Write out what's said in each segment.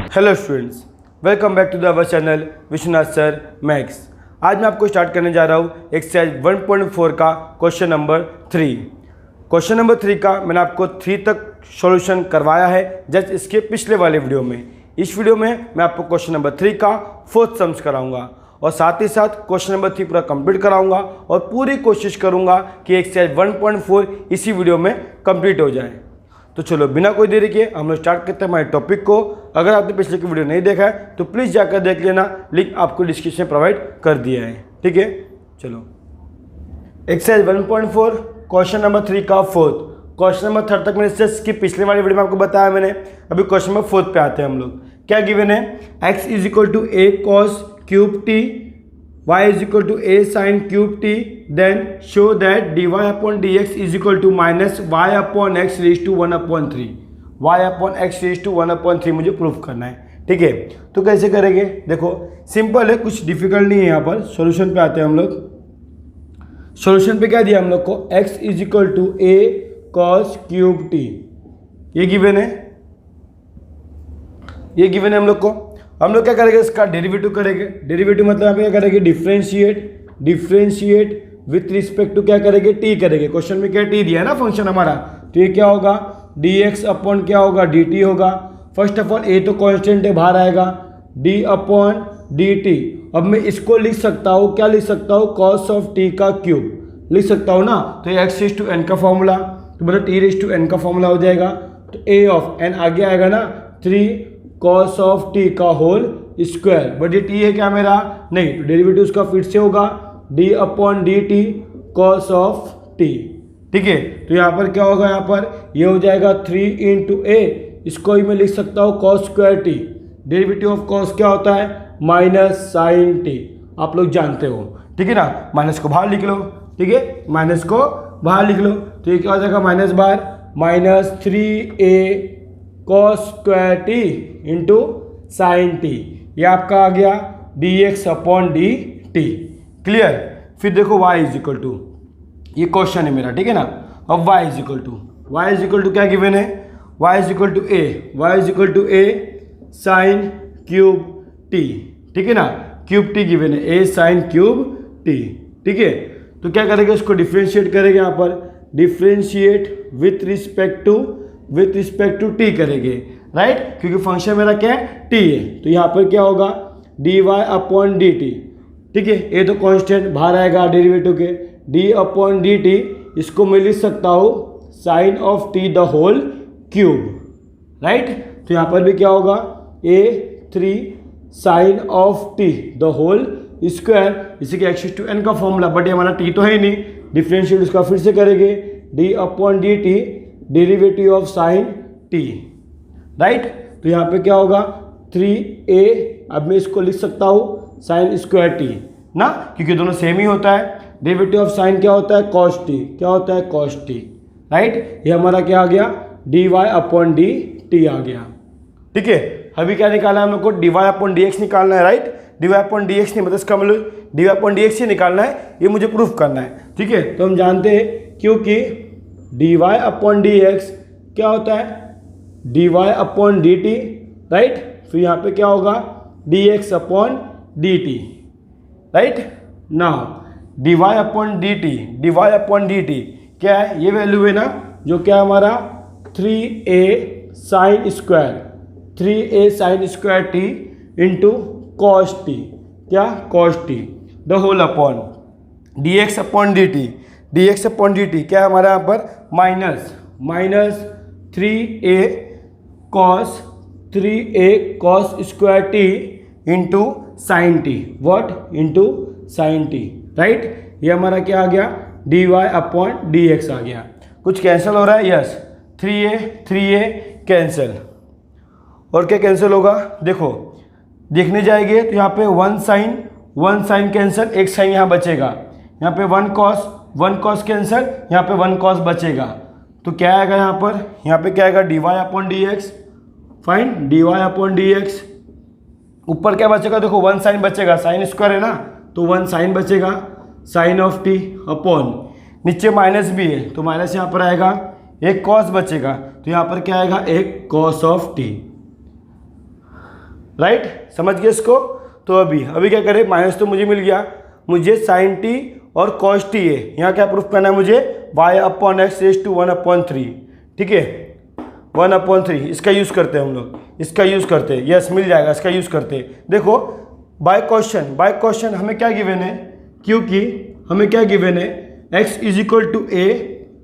Hello students, welcome back to the our channel Vishwanath sir maths. आज मैं आपको start करने जा रहा हूँ एक्सरसाइज 1.4 का क्वेश्चन नंबर 3। क्वेश्चन नंबर 3 का मैंने आपको 3 तक सॉल्यूशन करवाया है जस्ट इसके पिछले वाले वीडियो में। इस वीडियो में मैं आपको क्वेश्चन नंबर 3 का 4th सम्स कराऊंगा और साथ ही साथ क्वेश्चन नंबर 3 पूरा कंप्लीट कराऊंगा और पूरी कोशिश करूंगा कि एक्सरसाइज 1.4 इसी वीडियो में कंप्लीट हो जाए। तो चलो बिना कोई देरी के हम लोग स्टार्ट करते हैं हमारे टॉपिक को। अगर आपने पिछले की वीडियो नहीं देखा है तो प्लीज़ जाकर देख लेना, लिंक आपको डिस्क्रिप्शन में प्रोवाइड कर दिया है। ठीक है, चलो एक्सरसाइज 1.4 क्वेश्चन नंबर 3 का 4th। क्वेश्चन नंबर 3 तक मैंने इसकी पिछले वाली वीडियो में आपको बताया मैंने। अभी क्वेश्चन नंबर 4th पे आते हैं हम लोग। क्या गिवन है? x is equal to a cos cube t, y is equal to a sine cube t, then show that dy upon d x is equal to minus y upon x raise to 1/3। y upon x raise to 1/3 मुझे proof करना है। ठीक है, तो कैसे करेंगे? देखो simple है, कुछ डिफिकल्ट नहीं है। यहाँ पर सॉल्यूशन पे आते हैं हम लोग। सॉल्यूशन पे क्या दिया हम लोग को? x is equal to a cos cube t, ये गिवन है, ये गिवन है हम लोग को। हम लोग क्या करेंगे? इसका डेरिवेटिव करेंगे। डेरिवेटिव मतलब यहाँ पे क्या करेंगे? डिफरेंशिएट विथ रिस्पेक्ट टू क्या करेंगे? टी करेंगे। क्वेश्चन में क्या टी दिया है ना फंक्शन हमारा, तो ये क्या होगा? dx अपॉन क्या होगा? dt होगा। फर्स्ट ऑफ ऑल ए तो कांस्टेंट है, बाहर आएगा d अपॉन dt। अब मैं इसको लिख सकता हूँ, क्या लिख सकता हूँ? cos ऑफ t का क्यूब लिख सकता हूँ ना। तो ये x रेज टू n का फॉर्मूला, तो मतलब t रेज टू n का फॉर्मूला हो जाएगा। तो a ऑफ n आगे आएगा ना 3 cos ऑफ t का होल स्क्वायर। बट ये t है क्या मेरा? नहीं, तो डेरिवेटिव उसका फिर से होगा d upon dt cos of t। ठीक है, तो यहाँ पर क्या होगा? यहाँ पर ये हो जाएगा 3 इंटू a, इसको ही मैं लिख सकता हूँ cos square t। Derivative of cos क्या होता है? माइनस साइन t, आप लोग जानते हो। ठीक है ना, माइनस को बाहर लिख लो। ठीक है, माइनस को बाहर लिख लो, तो ये क्या हो जाएगा? माइनस बाहर minus 3a cos square t into sign t, ये आपका आ गया dx अपॉन dt। क्लियर? फिर देखो y इज इक्वल टू, ये क्वेश्चन है मेरा, ठीक है ना। अब y इज इक्वल टू क्या गिवन है? y is equal to a sine cube t। ठीक है ना, क्यूब t गिवन है, a साइन क्यूब t। ठीक है, तो क्या करेंगे? इसको डिफ्रेंशिएट करेंगे। यहाँ पर differentiate with respect to t करेंगे, राइट, क्योंकि फंक्शन मेरा क्या है? t है। तो यहाँ पर क्या होगा? dy upon dt। ठीक है, ये तो कांस्टेंट बाहर आएगा डेरिवेटिव के, d अपॉन dt, इसको मैं लिख सकता हूँ sine of t the whole cube, right. तो यहाँ पर भी क्या होगा? a3 sine of t the whole square, इसी के x टू n का फॉर्मूला। बट ये हमारा t तो है ही नहीं, डिफ्रेंशिएट उसका फिर से करेंगे d upon dt derivative of sign t, right. तो यहाँ पे क्या होगा? 3a, अब मैं इसको लिख सकता हूँ साइन स्क्वायर t ना, क्योंकि दोनों सेम ही होता है। डेरिवेटिव ऑफ साइन क्या होता है? cos t, क्या होता है? cos t, right. ये हमारा क्या आ गया? dy अपॉन dt आ गया। ठीक है, अभी क्या निकालना है हम लोग को? dy अपॉन dx निकालना है, राइट। dy अपॉन dx नहीं, मतलब इसका मतलब dy अपॉन dx ही निकालना है, ये मुझे प्रूफ करना है। ठीक है, तो हम जानते हैं क्योंकि dy अपॉन dx क्या होता है? dy upon dt, right. फिर यहाँ पे क्या होगा? dx upon dt, right. Now dy upon dt क्या है? ये वैल्यू है ना, जो क्या हमारा 3a sine square t into cos t, क्या? cos t the whole upon dx upon dt क्या है हमारा यहाँ पर? Minus 3a cos square t into sine t, what? Into sine t, right. ये हमारा क्या आ गया? dy अपॉन dx आ गया। कुछ कैंसिल हो रहा है? यस, 3a कैंसिल, और क्या कैंसिल होगा? देखो देखने जाएंगे तो यहाँ पे वन साइन कैंसिल, एक साइन यहाँ बचेगा। यहाँ पे वन कॉस कैंसिल, यहाँ पे वन कॉस बचेगा। तो क्या आएगा यहाँ पर? यहाँ पे क्या आएगा? dy upon dx, fine, dy upon dx। ऊपर क्या बचेगा? देखो वन साइन बचेगा, साइन स्क्वायर है ना, तो वन साइन बचेगा, साइन ऑफ टी अपॉन, नीचे माइनस भी है तो माइनस यहाँ पर आएगा, एक कॉस बचेगा तो यहाँ पर क्या आएगा? एक कॉस ऑफ टी। राइट, समझ गए इसको। तो अभी क्या करें, माइनस तो मुझे मिल गया, मुझे साइन टी और कॉस टी है, यहाँ क्या प्रूफ करना है मुझे, y upon x raise to 1/3, ठीक है 1/3, इसका यूज़ करते हैं हम लोग, इसका यूज़ करते हैं, यस मिल जाएगा, इसका यूज़ करते हैं। देखो बाय क्वेश्चन हमें क्या गिवन है, क्योंकि हमें क्या गिवन है, x is equal to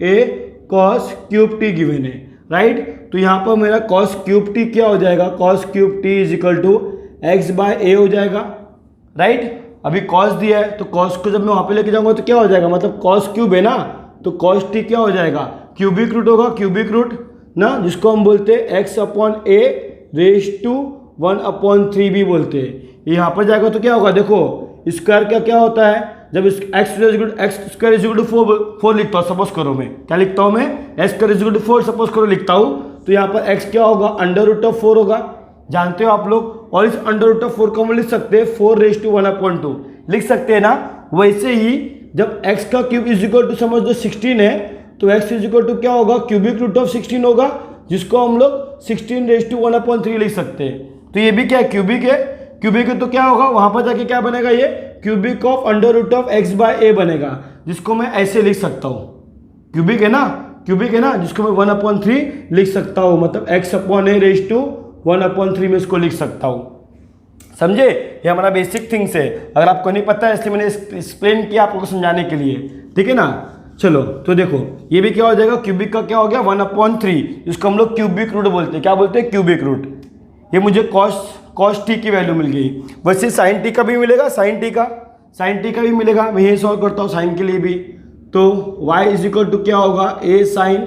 a cos cube t given है, राइट। तो यहाँ पर मेरा कॉस क्यूब टी क्या हो जाएगा, cos cube t is equal to x by a हो जाएगा, राइट। अभी कॉस दिया है तो कॉस को जब मैं वहाँ पे लेके जाऊँगा तो क्या हो जाएगा, मतलब कॉस क्यूब है ना, तो कॉस टी क्या हो जाएगा, क्यूबिक रूट होगा, क्यूबिक रूट ना, जिसको हम बोलते हैं x upon a raise to 1/3 भी बोलते हैं। यहाँ पर जाएगा तो क्या होगा, देखो स्क्वायर का क्या होता है, जब x square is equal to 4 लिखता हूँ, सपोज करो मैं क्या लिखता हूँ, मैं x square is equal to 4 suppose करो लिखता हूँ, तो यहाँ पर एक्स क्या होगा, √4 होगा, जानते हो आप लोग। और इस √4 को हम लिख सकते हैं 4 रेज टू 1/2 लिख सकते हैं ना। वैसे ही जब x का क्यूब इज इक्वल टू समझ लो 16 है, तो x इज इक्वल टू क्या होगा, क्यूबिक रूट ऑफ 16 होगा, जिसको हम लोग 16 रेज टू 1/3 लिख सकते हैं। तो ये भी क्या है, क्यूबिक है, क्यूबिक है तो क्या होगा, वहां पर जाके क्या बनेगा, ये क्यूबिक ऑफ √x/a बनेगा, जिसको मैं ऐसे लिख सकता हूँ, क्यूबिक है ना, जिसको मैं 1/3 लिख सकता हूँ, मतलब x upon a raise to 1/3 में इसको लिख सकता हूँ, समझे। ये हमारा बेसिक थिंग्स है, अगर आपको नहीं पता है इसलिए मैंने एक्सप्लेन किया आपको समझाने के लिए, ठीक है ना। चलो तो देखो ये भी क्या हो जाएगा, क्यूबिक का क्या हो गया 1/3, जिसको हम लोग क्यूबिक रूट बोलते हैं, क्या बोलते हैं, क्यूबिक रूट। ये मुझे कॉस टी की वैल्यू मिल गई, वैसे साइन टी का भी मिलेगा, साइन टी का भी मिलेगा। मैं ये सॉल्व करता हूँ साइन के लिए भी, तो y इज इक्वल टू क्या होगा, ए साइन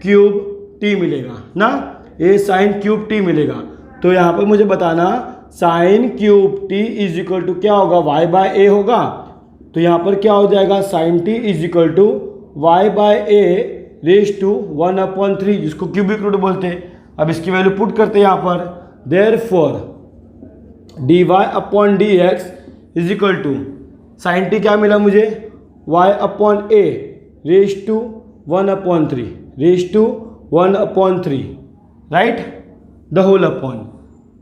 क्यूब टी मिलेगा ना, ए साइन क्यूब टी मिलेगा। तो यहाँ पर मुझे बताना sine cube t is equal to क्या होगा, y बाय ए होगा, तो यहाँ पर क्या हो जाएगा, sine t is equal to y by a raise to 1/3, जिसको क्यूबिक रूट बोलते हैं। अब इसकी वैल्यू पुट करते हैं यहाँ पर, therefore dy upon dx is equal to sine t क्या मिला मुझे, y upon a raise to 1/3 right, the whole upon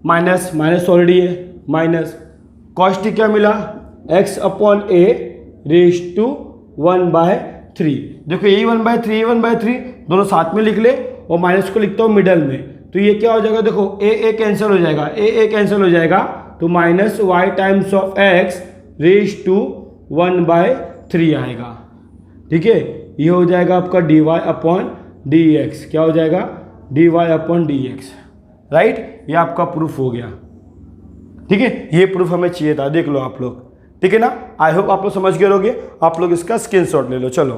minus already है, माइनस कॉस टी क्या मिला, x upon a raise to 1/3। देखो ये 1/3 दोनों साथ में लिख ले, और माइनस को लिखता हूँ मिडल में, तो ये क्या हो जाएगा, देखो ए कैंसिल हो जाएगा, ए कैंसिल हो जाएगा, तो minus y times of x raise to 1/3 आएगा, ठीक है। ये हो जाएगा आपका dy अपॉन dx, क्या हो जाएगा, dy अपॉन dx, राइट। ये आपका प्रूफ हो गया, ठीक है। ये प्रूफ हमें चाहिए था, देख लो आप लोग, ठीक है ना। आई होप आप लोग समझ गए होंगे, आप लोग इसका स्क्रीनशॉट ले लो। चलो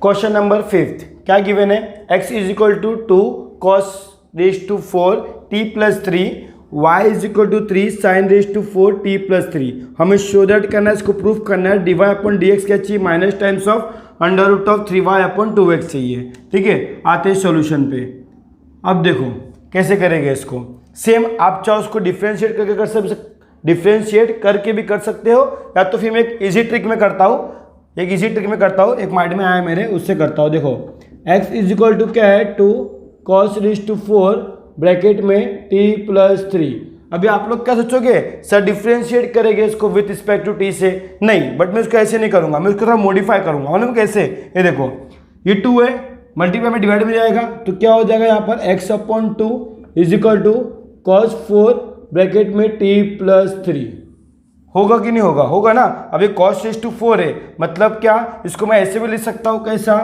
क्वेश्चन नंबर 5 क्या गिवन है, x is equal to 2 cos raise to 4 t plus 3, y is equal to 3 sine raise to 4 t plus 3। हमें शो दैट करना है, इसको प्रूफ करना है, dy अपॉन dx क्या चाहिए, minus times of √3y upon 2x चाहिए, ठीक है। आते हैं सॉल्यूशन पे। अब देखो कैसे करेंगे इसको, सेम आप चाहो उसको डिफ्रेंशिएट करके कर सकते, डिफ्रेंशिएट करके भी कर सकते हो, या तो फिर मैं एक इजी ट्रिक में करता हूँ, एक माइंड में आया मेरे, उससे करता हूँ। देखो x इज इक्वल टू क्या है, 2 cos रेज टू 4 ब्रैकेट में t प्लस 3। अभी आप लोग क्या सोचोगे, सर डिफ्रेंशिएट करेंगे इसको विथ रिस्पेक्ट टू t से, नहीं, बट मैं उसको ऐसे नहीं करूंगा, मैं उसको थोड़ा मॉडिफाई करूंगा, मालूम कैसे, ये देखो ये 2 है, मल्टीप्लाई में डिवाइड में जाएगा, तो क्या हो जाएगा यहाँ पर x upon 2 is equal to cos 4 bracket में t प्लस 3, होगा कि नहीं होगा, होगा ना। अभी cos रेज टू 4 है, मतलब क्या, इसको मैं ऐसे भी लिख सकता हूँ, कैसा,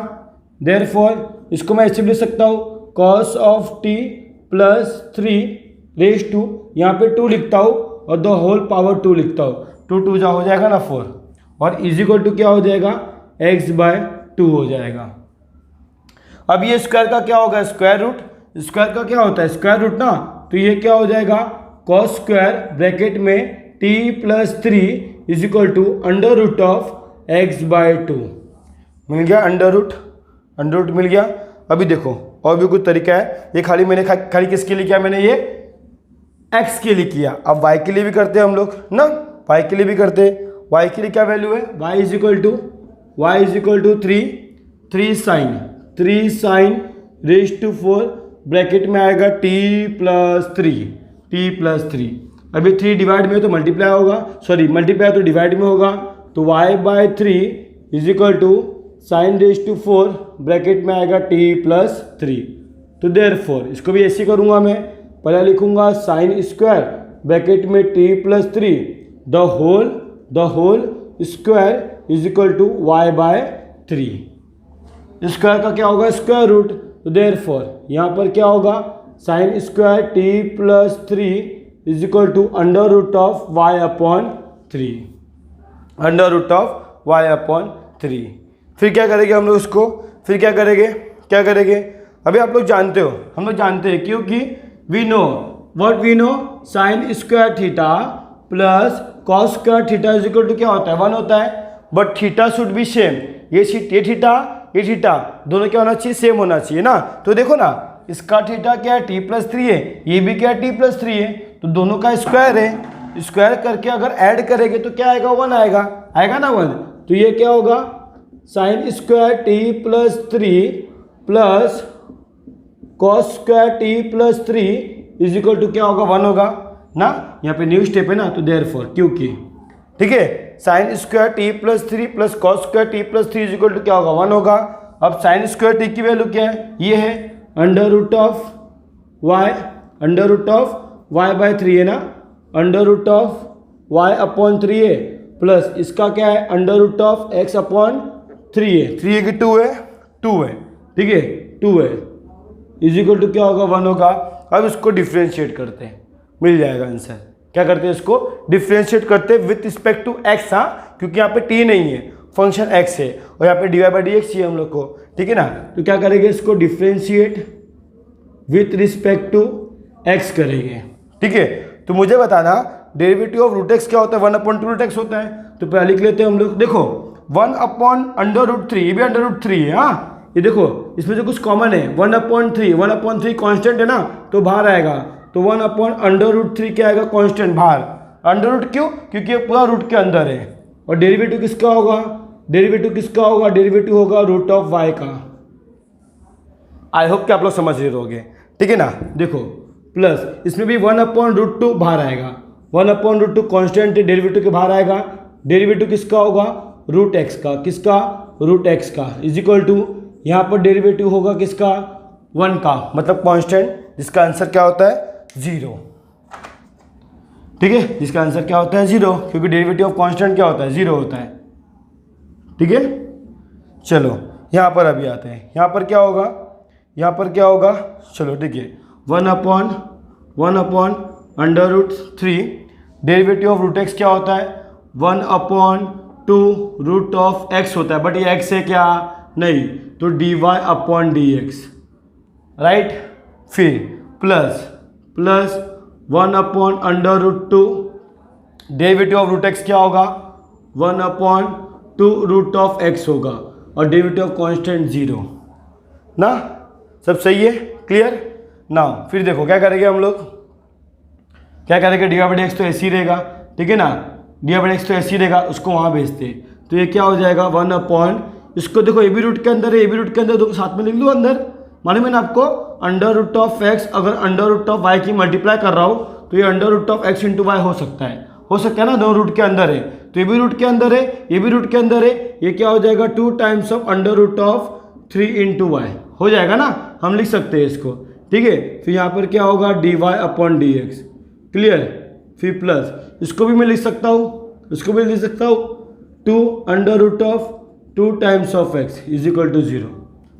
देयरफॉर इसको मैं ऐसे भी लिख सकता हूँ, cos of t plus 3 raise to, यहाँ पे 2 लिखता हूँ और द होल पावर 2 लिखता हूँ, 2 हो जाएगा ना 4, और इज इक्वल टू क्या हो जाएगा, x/2 हो जाएगा। अब ये स्क्वायर का क्या होगा, स्क्वायर रूट, स्क्वायर का क्या होता है, स्क्वायर रूट ना, तो ये क्या हो जाएगा, cos स्क्वायर ब्रैकेट में t plus 3 is equal to √x/2 मिल गया, अंडर रूट मिल गया। अभी देखो और भी कुछ तरीका है, ये खाली किसके लिए किया मैंने, ये x के लिए किया। अब y के लिए भी करते हैं हम लोग ना, y के लिए भी करते हैं। y के लिए क्या वैल्यू है, y is equal to 3 sine raise to 4 bracket में आएगा t+3 अभी 3 डिवाइड में तो मल्टीप्लाई होगा, सॉरी मल्टीप्लाई तो डिवाइड में होगा, तो y/3 is equal to sin⁴ bracket में आएगा t+3। तो देयरफॉर इसको भी ऐसे करूँगा, मैं पहले लिखूँगा sin² ब्रैकेट में t+3 the whole square is equal to y/3। Square का क्या होगा? Square root. तो देयरफॉर यहाँ पर क्या होगा? sin² t+3 is equal to y/3 फिर क्या करेंगे हम लोग इसको? फिर क्या करेंगे? अभी आप लोग जानते हो, हम लोग जानते हैं, क्योंकि we know sin² theta plus cos² theta is equal to क्या होता है? 1 होता है। But theta should be same, ये थीटा दोनों क्या होना चाहिए? सेम होना चाहिए ना। तो देखो ना, इसका थीटा क्या है? t+3 है, ये भी क्या है? t+3 है, तो दोनों का स्क्वायर है। स्क्वायर करके अगर ऐड करेंगे तो क्या आएगा? 1 आएगा ना 1। तो ये क्या होगा? sin² t+3 plus cos² t+3 is equal to क्या होगा? 1 होगा ना। यहाँ पे न्यू स्टेप है ना, तो देयरफॉर क्योंकि ठीक है sin² t+3 plus cos² t+3 is equal to क्या होगा? 1 होगा। अब sin² t की वैल्यू क्या है? ये है y/3 है ना, y/3 है, प्लस इसका क्या है? x/3 है, 3 है कि 2 है? 2 है, ठीक है, 2 है, इज इक्वल टू क्या होगा? 1 होगा। अब इसको डिफ्रेंशिएट करते हैं, मिल जाएगा आंसर। क्या करते हैं? इसको डिफ्रेंशिएट करते हैं विथ रिस्पेक्ट टू x, हाँ, क्योंकि यहाँ पे t नहीं है, फंक्शन x है, और यहाँ पे dy/dx चाहिए हम लोग को, ठीक है ना। तो क्या करेंगे? इसको differentiate with respect to x करेंगे, ठीक है। तो मुझे बताना डेरिवेटिव ऑफ √x क्या होता है? 1/2√x होता है। तो पहले लिख लेते हैं हम लोग, देखो 1/√3, ये भी √3 है, हाँ, ये देखो इसमें जो कुछ कॉमन है 1/3 कांस्टेंट है ना, तो बाहर आएगा, तो 1/√3 क्या आएगा? कांस्टेंट बाहर। अंडर क्यों? क्योंकि ये पूरा रूट के अंदर है। और डेरिवेटिव किसका होगा? डेरिवेटिव होगा √y का। आई होप कि आप लोग समझ रहे होगे, ठीक है ना। देखो प्लस इसमें भी 1/√2 बाहर आएगा, 1/√2 कांस्टेंट है, डेरिवेटिव के बाहर आएगा। डेरिवेटिव किसका होगा? √x का। किसका? √x का, इज इक्वल टू यहाँ पर डेरिवेटिव होगा किसका? 1 का, मतलब कांस्टेंट, जिसका आंसर क्या होता है? 0, ठीक है, जिसका आंसर क्या होता है? 0, क्योंकि डेरिवेटिव ऑफ कांस्टेंट क्या होता है? 0 होता है, ठीक है। चलो यहाँ पर अभी आते हैं, यहाँ पर क्या होगा? चलो ठीक है, 1/√3 डेरिवेटिव ऑफ √x क्या होता है? 1/2√x होता है, बट ये x है क्या? नहीं, तो dy/dx, राइट। फिर प्लस 1/√2 डेरिवेटिव ऑफ √x क्या होगा? 1/2√x होगा, और डेरिवेटिव ऑफ कांस्टेंट 0 ना। सब सही है? क्लियर ना। फिर देखो क्या करेंगे हम लोग? dy/dx तो ऐसे ही रहेगा, ठीक है ना, dy/dx तो ऐसे ही रहेगा, उसको वहाँ भेजते हैं, तो ये क्या हो जाएगा? 1/, इसको देखो ये भी रूट के अंदर है, ये भी रूट के अंदर, दो साथ में लिख लूँ अंदर। माने मैंने आपको √x अगर √y की मल्टीप्लाई कर रहा हूँ, तो ये √x × y हो सकता है ना, दोनों रूट के अंदर है, तो ये भी रूट के अंदर है, ये भी रूट के अंदर है, ये क्या हो जाएगा? 2 टाइम्स ऑफ √3 × y हो जाएगा ना, हम लिख सकते हैं इसको, ठीक है। फिर यहाँ पर क्या होगा? dy/dx, clear. फिर प्लस इसको भी मैं लिख सकता हूँ, 2 times of x is equal to 0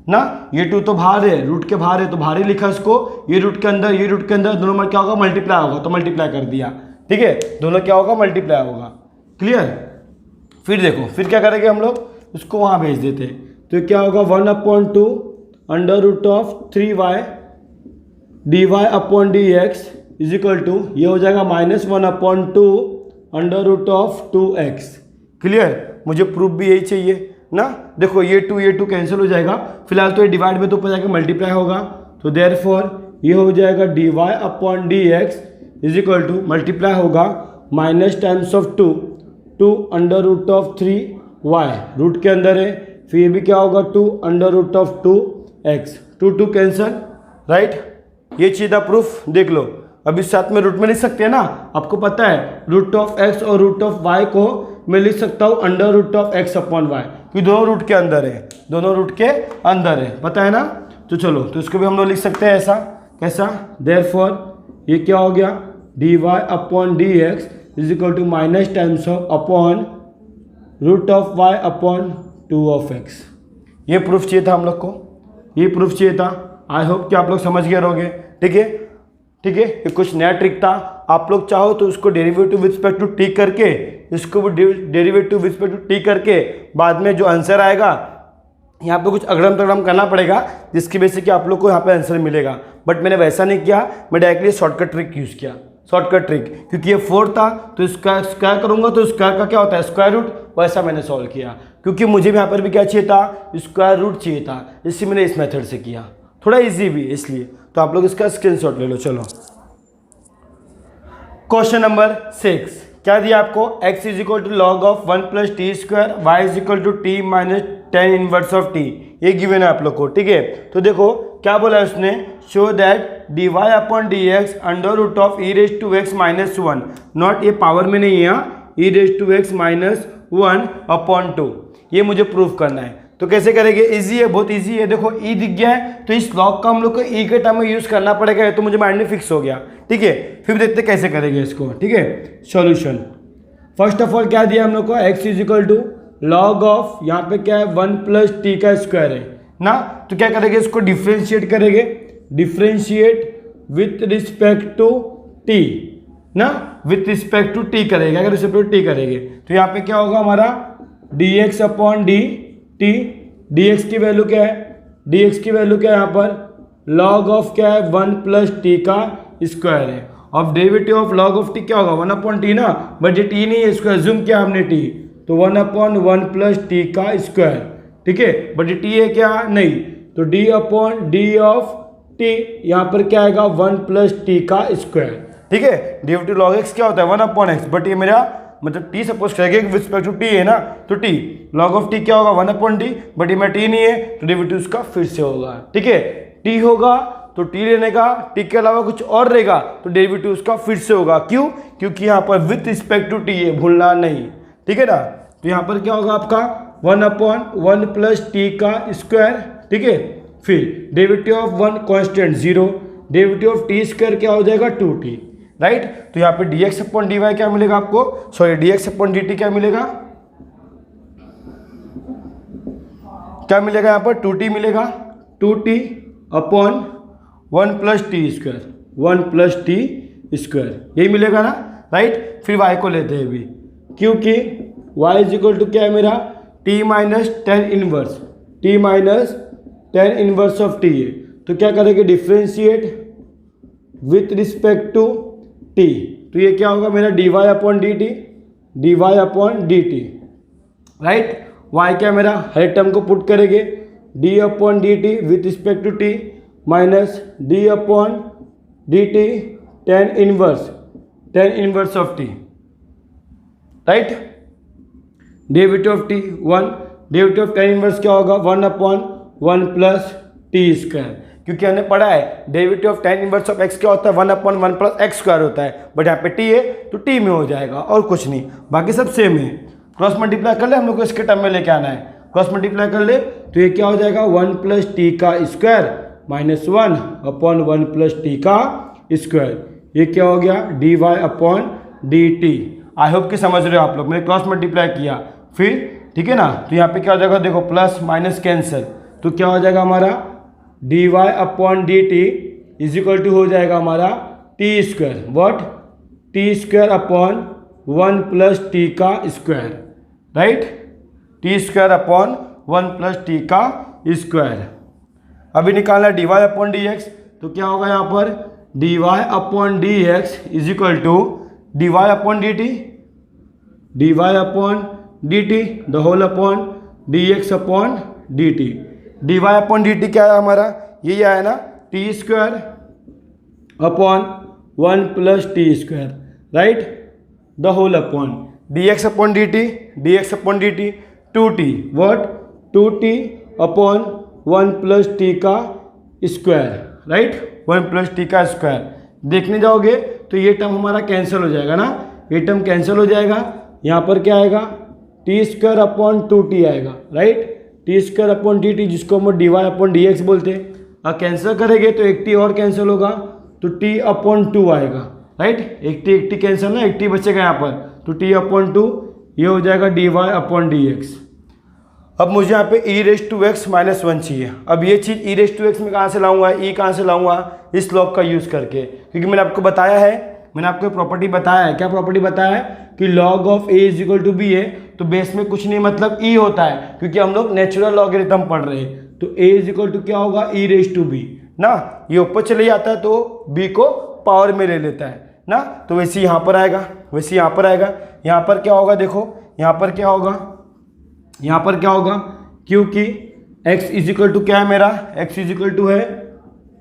ना। ये 2 तो बाहर है, रूट के बाहर है, तो बाहर ही लिखा इसको, ये रूट के अंदर, दोनों में क्या होगा? मल्टीप्लाई होगा, तो मल्टीप्लाई कर दिया, ठीक है, दोनों क्या होगा? मल्टीप्लाई होगा, क्लियर। फिर देखो, फिर क्या करेंगे हम लोग? उसको वहाँ भेज देते हैं, तो क्या होगा? 1/2√3y dy/dx is equal to, ये हो जाएगा -1/2√2x, क्लियर। मुझे प्रूफ भी यही चाहिए ना। देखो ये 2 कैंसिल हो जाएगा, फिलहाल तो ये डिवाइड में तो ऊपर जाकर मल्टीप्लाई होगा, तो देयरफॉर ये हो जाएगा dy/dx is equal to, multiply होगा minus times of 2 √3y, root के अंदर है, फिर ये भी क्या होगा? 2√2x, 2 कैंसिल, राइट, ये चाहिए था प्रूफ, देख लो। अभी साथ में रूट में लिख सकते हैं ना, आपको पता है रूट ऑफ एक्स और रूट ऑफ वाई को मैं लिख सकता हूँ under root of x upon y, क्योंकि दोनों रूट के अंदर है, दोनों रूट के अंदर है, पता है ना। तो चलो, तो इसको भी हम लोग लिख सकते हैं ऐसा, कैसा, देयरफॉर ये क्या हो गया, d y upon d x is equal to minus times of upon root of y upon 2 of x. ये प्रूफ चाहिए था हम लोग को, ये प्रूफ चाहिए था। आई होप कि आप लोग समझ गए रहोगे, ठीक है, ठीक है। ये कुछ नया ट्रिक था, आप लोग चाहो तो उसको derivative with respect to t करके, इसको भी derivative with respect to t करके बाद में जो आंसर आएगा यहाँ पे कुछ अगड़म तगड़म करना पड़ेगा, जिसकी वजह से कि आप लोग को यहाँ पे आंसर मिलेगा। बट मैंने वैसा नहीं किया, मैं डायरेक्टली शॉर्टकट ट्रिक यूज़ किया, शॉर्टकट ट्रिक, क्योंकि ये 4 था तो इसका स्क्वायर करूँगा तो स्क्वायर का क्या होता है, स्क्वायर रूट, वैसा मैंने सॉल्व किया। क्योंकि मुझे भी यहाँ पर भी क्या चाहिए था, स्क्वायर रूट चाहिए था, इसलिए मैंने इस मेथड से किया, थोड़ा ईजी भी इसलिए। तो आप लोग इसका स्क्रीनशॉट ले लो। चलो क्वेश्चन नंबर 6 क्या दिया आपको, x is equal to log of 1 plus t square, y is equal to t minus 10 inverse of t, ये गिवन है आप लोग को, ठीक है। तो देखो क्या बोला उसने, show that d y upon d x under root of e raise to x minus 1, not ये पावर में नहीं है, e raise to x minus 1 upon 2, ये मुझे प्रूव करना है। तो कैसे करेंगे, इजी है, बहुत इजी है। देखो ई दिख गया है तो इस लॉग का हम लोग को ई के टर्म में यूज़ करना पड़ेगा, ये तो मुझे माइंड में फिक्स हो गया, ठीक है। फिर देखते कैसे करेंगे इसको, ठीक है। सॉल्यूशन, फर्स्ट ऑफ ऑल क्या दिया हम लोग को, x is equal to log of, यहाँ पे क्या है 1 प्लस टी का स्क्वायर है ना, तो क्या करेंगे, इसको डिफ्रेंशिएट करेंगे, differentiate with respect to t ना, विथ रिस्पेक्ट टू टी करेंगे, अगर रिस्पेक्ट टू टी करेंगे तो यहाँ पे क्या होगा हमारा D x upon d t, d x की वैल्यू क्या है, डी एक्स की वैल्यू क्या है यहाँ पर, लॉग ऑफ क्या है 1 प्लस टी का स्क्वायर है, of derivative of log of T क्या होगा 1 अपॉन टी ना, बट ये टी नहीं है, इसको एज्यूम किया हमने टी, तो 1 अपॉन 1 प्लस टी का स्क्वायर, ठीक है। बट ये टी है क्या, नहीं, तो d upon D of T, यहाँ पर क्या आएगा 1 प्लस टी का स्क्वायर, ठीक है। डेरिवेटिव लॉग एक्स क्या होता है 1 अपॉन एक्स, बट ये मेरा मतलब टी सपोज करेंगे विद रिस्पेक्ट टू टी है ना, तो टी लॉग ऑफ टी क्या होगा 1 अपॉन टी, बट ये में टी नहीं है तो डेरिवेटिव उसका फिर से होगा, ठीक है। टी होगा तो टी लेने का, टी के अलावा कुछ और रहेगा तो डेरिवेटिव उसका फिर से होगा, क्यों, क्योंकि यहाँ पर विथ रिस्पेक्ट टू टी है, भूलना नहीं, ठीक है ना। तो यहाँ पर क्या होगा आपका 1 अपॉन 1 प्लस टी का स्क्वायर, ठीक है। फिर derivative of 1 constant 0, derivative of T square क्या हो जाएगा 2t, राइट। तो यहाँ पे dx अपॉन dy क्या मिलेगा आपको, सॉरी dx अपॉन dt क्या मिलेगा, क्या मिलेगा यहाँ पर 2t मिलेगा, 2t upon 1 plus t square, 1 plus t square, यही मिलेगा ना, राइट। फिर y को लेते हैं अभी, क्योंकि y इज इक्वल टू क्या है मेरा t minus 10 inverse, t minus 10 inverse of t है, तो क्या करेंगे differentiate with respect to t, तो ये क्या होगा मेरा dy upon d t, d y upon d t, right. y क्या मेरा हर टर्म को पुट करेंगे, d upon d t with respect to t minus d upon d t 10 inverse of t, right. Derivative of t 1, derivative of 10 inverse क्या होगा 1 upon 1 plus t square, क्योंकि हमने पढ़ा है derivative of 10 inverse of x क्या होता है 1 upon 1 plus x square होता है, बट यहाँ पे t है तो t में हो जाएगा और कुछ नहीं, बाकी सब सेम है। क्रॉस मल्टीप्लाई कर ले, हम लोग को इसके टर्म में लेके आना है, क्रॉस मल्टीप्लाई कर ले तो ये क्या हो जाएगा 1 प्लस टी का square minus 1 upon 1 plus t का स्क्वायर, ये क्या हो गया d y upon d t. I hope कि समझ रहे हो आप लोग, मैंने क्रॉस मल्टीप्लाई किया फिर, ठीक है ना। तो यहाँ पे क्या हो जाएगा, देखो प्लस माइनस कैंसिल, तो क्या हो जाएगा हमारा d y upon d t is equal to हो जाएगा हमारा t square, what, t square upon 1 plus t का square, right, t square upon 1 plus t का स्क्वायर। अभी निकालना d y upon d x, तो क्या होगा यहाँ पर d y upon d x is equal to d y upon d t, d y upon d t the whole upon d x upon d t. D y upon d t क्या है हमारा, यही आया ना, t square upon 1 plus t square, right, the whole upon d x upon d t, d x upon d t 2t, what, 2t upon 1 plus t का square, right, 1 plus t का square. देखने जाओगे तो ये term हमारा cancel हो जाएगा ना, ये टर्म कैंसिल हो जाएगा। यहाँ पर क्या आएगा, टी स्क्वायर अपॉन 2t आएगा, right, t square upon d t, जिसको हम d y upon d x बोलते हैं। अब कैंसिल करेंगे तो एक टी और कैंसिल होगा, तो टी अपॉन 2 आएगा, राइट, एक टी कैंसिल ना, एक टी बचेगा यहाँ पर, तो टी अपॉन 2 ये हो जाएगा d y upon d x. अब मुझे यहाँ पे e raise to x minus 1 चाहिए। अब ये चीज़ e रेस टू एक्स में कहाँ से लाऊंगा, e कहाँ से लाऊंगा, इस लॉग का यूज़ करके, क्योंकि मैंने आपको बताया है, मैंने आपको प्रॉपर्टी बताया है, क्या प्रॉपर्टी बताया है कि log of a is equal to b है, तो बेस में कुछ नहीं मतलब e होता है, क्योंकि हम लोग नेचुरल लॉगरिथम पढ़ रहे हैं। तो a इज इक्वल टू क्या होगा, e रेस टू बी ना, ये ऊपर चले जाता है तो b को पावर में ले लेता है ना, तो वैसे यहाँ पर आएगा, वैसे यहाँ पर आएगा। यहाँ पर क्या होगा, देखो यहाँ पर क्या होगा, यहाँ पर क्या होगा, क्योंकि x इज इक्वल टू क्या है मेरा, x इज इक्वल टू है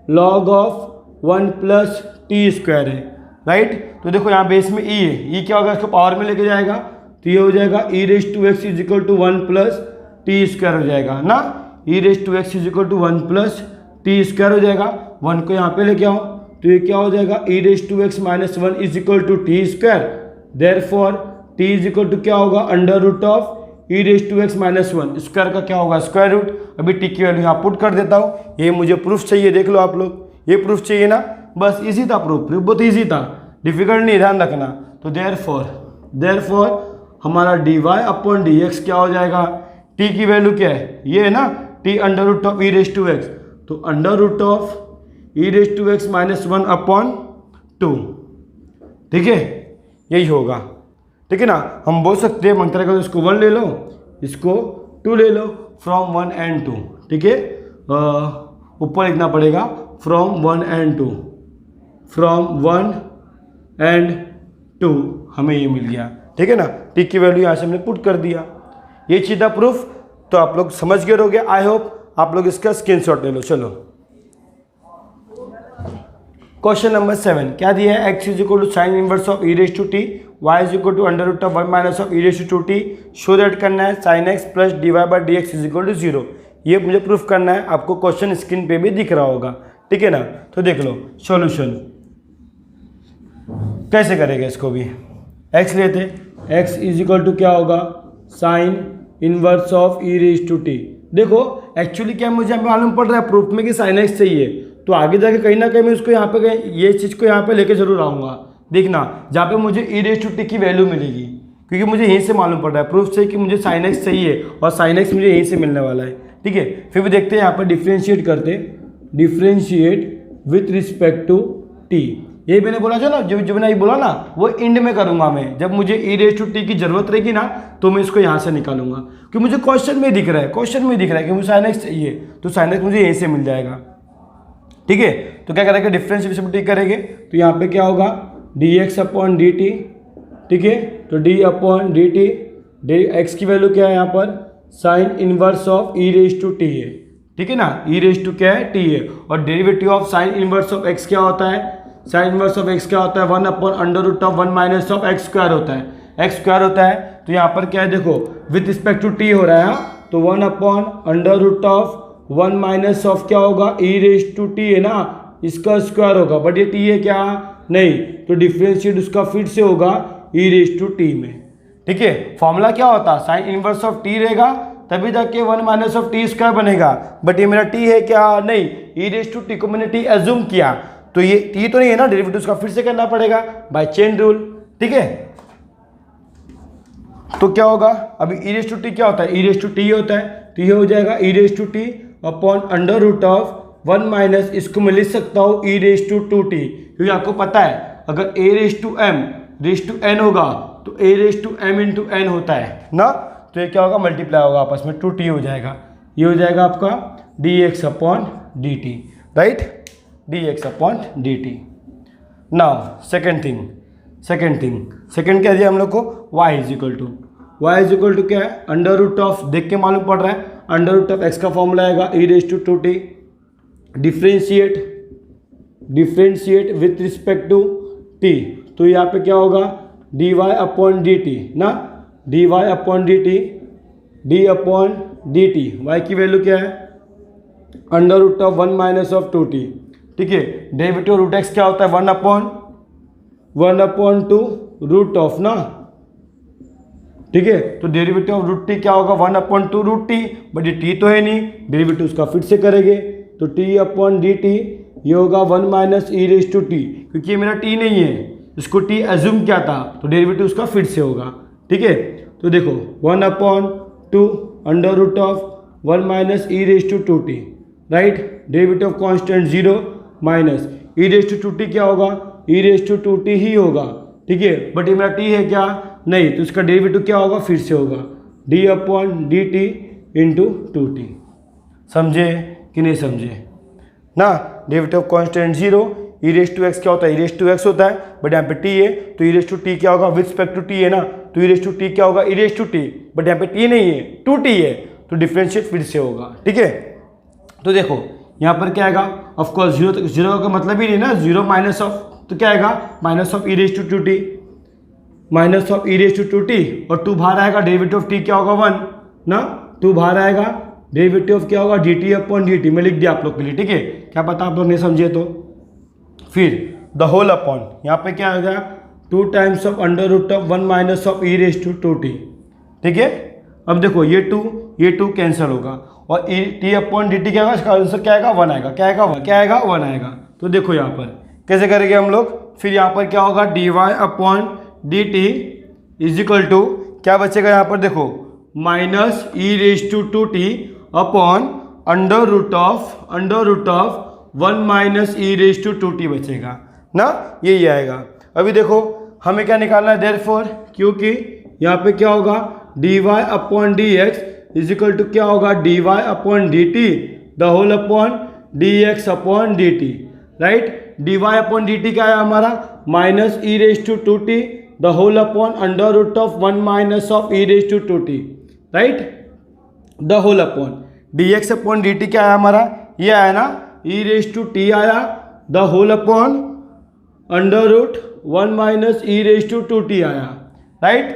log of 1 plus t square है, राइट। तो देखो यहाँ बेस में e है, e क्या होगा, इसको पावर में लेके जाएगा, तो ये हो जाएगा e raise to x is equal to 1 plus t square हो जाएगा ना, e raise to x is equal to 1 plus t square हो जाएगा। 1 को यहाँ पे लेके आओ तो ये क्या हो जाएगा, e raise to x minus 1 is equal to t square, therefore t is equal to क्या होगा, under root of e raise to x minus 1, square का क्या होगा, स्क्वायर रूट। अभी टी की वैल्यू यहाँ पुट कर देता हूँ, ये मुझे प्रूफ चाहिए, देख लो आप लोग, ये प्रूफ चाहिए ना, बस इजी था प्रूफ बहुत ईजी था, डिफिकल्ट नहीं, ध्यान रखना। तो देयरफॉर हमारा d y upon d x क्या हो जाएगा, t की वैल्यू क्या है, ये है ना, t under root of e raise to x, तो under root of e raise to x minus 1 upon 2, ठीक है, यही होगा, ठीक है ना। हम बोल सकते हैं मंत्र का, इसको 1 ले लो, इसको 2 ले लो, फ्रॉम 1 एंड 2, ठीक है, ऊपर लिखना पड़ेगा फ्रॉम 1 एंड 2, फ्रॉम 1 एंड 2 हमें ये मिल गया, ठीक है ना। टी की वैल्यू यहाँ से हमने पुट कर दिया, ये चीज़ था प्रूफ। तो आप लोग समझ गए होगे, आई होप आप लोग इसका स्क्रीनशॉट ले लो। चलो क्वेश्चन नंबर 7 क्या दिया है, x is equal to sine inverse of e raise to t, y is equal to under root of 1 minus of e raise to t, show that करना है sine x plus d y by d x is equal to 0। ये मुझे proof करना है, आपको question screen पे भी दिख रहा होगा, ठीक है ना। तो देख लो सॉल्यूशन कैसे करेगा, इसको भी x लेते, x इज इक्वल टू क्या होगा, sine inverse of e raise to t. देखो एक्चुअली क्या मुझे मालूम पड़ रहा है प्रूफ में कि साइन एक्स चाहिए, तो आगे जाके कहीं ना कहीं मैं उसको यहाँ पे ये चीज़ को यहाँ पे लेके जरूर आऊँगा, देखना जहाँ पे मुझे ई रेस टू टी की वैल्यू मिलेगी, क्योंकि मुझे यहीं से मालूम पड़ रहा है प्रूफ से कि मुझे साइन एक्स चाहिए और साइन एक्स मुझे यहीं से मिलने वाला है, ठीक है। फिर भी देखते हैं यहाँ पर डिफ्रेंशिएट करते, differentiate with respect to t, यही मैंने बोला था ना, जो मैंने बोला ना वो एंड में करूँगा मैं, जब मुझे ई रेस टू टी की जरूरत रहेगी ना तो मैं इसको यहाँ से निकालूंगा, क्योंकि मुझे क्वेश्चन में दिख रहा है, क्वेश्चन में दिख रहा है कि मुझे साइन एक्स चाहिए, तो साइन एक्स मुझे यहीं से मिल जाएगा, ठीक है। तो क्या करेंगे, डिफ्रेंशिएबिलिटी करेंगे, तो यहाँ पे क्या होगा, d x upon d t, ठीक है, तो d upon d t, d x की वैल्यू क्या है यहाँ पर, sine inverse of e raise to t है, ठीक है ना, ई रेस टू क्या है, टी है, और derivative of sine inverse of x क्या होता है, साइन इनवर्स ऑफ एक्स क्या होता है, 1 upon under root of 1 minus of x square होता है, एक्स स्क्वायर होता है। तो यहाँ पर क्या है, देखो विथ रिस्पेक्ट टू टी हो रहा है, तो 1 upon under root of 1 minus of क्या होगा, ई रेस टू टी है ना, इसका स्क्वायर होगा, बट ये टी है क्या, नहीं, तो डिफ्रेंशिएट उसका फिर से होगा ई रेस टू टी में, ठीक है। फॉर्मूला क्या होता, साइन इनवर्स ऑफ टी रहेगा तभी जाके 1 माइनस ऑफ टी स्क्वायर बनेगा, बट ये मेरा टी है क्या, नहीं, ई रेस टू टी को मैंने टी एज्यूम किया, तो ये टी तो नहीं है ना, डेरिवेटिव उसका फिर से करना पड़ेगा बाय चेन रूल, ठीक है। तो क्या होगा, अभी ई रेस टू टी क्या होता है, ई रेस टू टी होता है, तो ये हो जाएगा e raise to t upon under root of 1 minus, इसको मैं लिख सकता हूँ ई रेस टू 2t, क्योंकि आपको पता है अगर a raise to m raise to n होगा तो a raise to m into n होता है ना, तो ये क्या होगा, मल्टीप्लाई होगा आपस में, 2t हो जाएगा, ये हो जाएगा आपका dx upon dt, right, dx upon dt। Now second क्या दिया हम लोग को, y इज इक्वल टू क्या है, अंडर रूट ऑफ, देख के मालूम पड़ रहा है, अंडर रूट ऑफ x का फॉर्मूला आएगा e raise to 2t, differentiate with respect to t, तो यहाँ पे क्या होगा, dy अपॉन dt ना, dy upon dt, d upon dt, y की वैल्यू क्या है, under root of 1 minus of 2t, ठीक है। डेरिवेटिव रूट एक्स क्या होता है, 1/2 रूट ऑफ ना, ठीक है। तो डेरिवेटिव ऑफ रूट टी क्या होगा, 1/2 रूट टी, बट ये टी तो है नहीं, डेरिवेटिव उसका फिर से करेंगे तो टी अपॉन डी टी ये होगा 1 minus e raise to t, क्योंकि ये मेरा टी नहीं है, इसको टी एज्यूम क्या था, तो डेरिवेटिव उसका फिर से होगा, ठीक है। तो देखो 1/2 under root of 1 minus e raise to 2t, right. Derivative of constant 0 minus e raise to 2t क्या होगा, ई रेज टू 2t ही होगा, ठीक है। बट ये मेरा टी है क्या, नहीं, तो इसका डेरिवेटिव क्या होगा, फिर से होगा d upon d t into 2t। समझे कि नहीं समझे ना। Derivative of constant 0, e raise to x क्या होता है, ई रेज टू एक्स होता है, बट यहाँ पे टी है तो ई रेज टू टी क्या होगा, विद रिस्पेक्ट टू टी है ना, तो ई रेज टू टी क्या होगा, ई रेज टू टी, बट यहाँ पे टी नहीं है, 2t है, तो डिफरेंशिएट फिर से होगा, ठीक है। तो देखो यहाँ पर क्या आएगा, ऑफकोर्स जीरो का मतलब ही नहीं ना, 0 माइनस ऑफ, तो क्या आएगा, minus of e raise to 2t, minus of e raise to 2t, और 2 बाहर आएगा, डेरिवेटिव ऑफ टी क्या होगा 1 ना, 2 बाहर आएगा, डेरिवेटिव ऑफ क्या होगा, D T upon d T, मैं लिख दिया आप लोग के लिए, ठीक है। क्या पता आप लोग नहीं समझे तो फिर द होल अपॉन, यहाँ पे क्या आ गया, 2 times of under root of 1 minus of e raise to 2t, ठीक है। अब देखो ये 2 कैंसिल होगा, और E T upon d t क्या होगा, इसका आंसर क्या आएगा, 1 आएगा, क्या आएगा, क्या आएगा, 1 आएगा। तो देखो यहाँ पर कैसे करेंगे हम लोग, फिर यहाँ पर क्या होगा, d y upon d t is equal to क्या बचेगा यहाँ पर, देखो minus e raise to 2t upon under root of 1 minus e raise to 2t बचेगा ना, यही आएगा। अभी देखो हमें क्या निकालना है, देयरफॉर क्योंकि यहाँ पे क्या होगा, d y upon d x is equal to क्या होगा, d y upon d t the whole upon d x upon d t, right. D y upon d t क्या है हमारा, minus e raise to 2t the whole upon under root of 1 minus of e raise to 2t, right, the whole upon d x upon d t क्या है हमारा, ये आया ना, ई raise to t आया, the whole upon under root 1 minus e raise to 2t आया, right.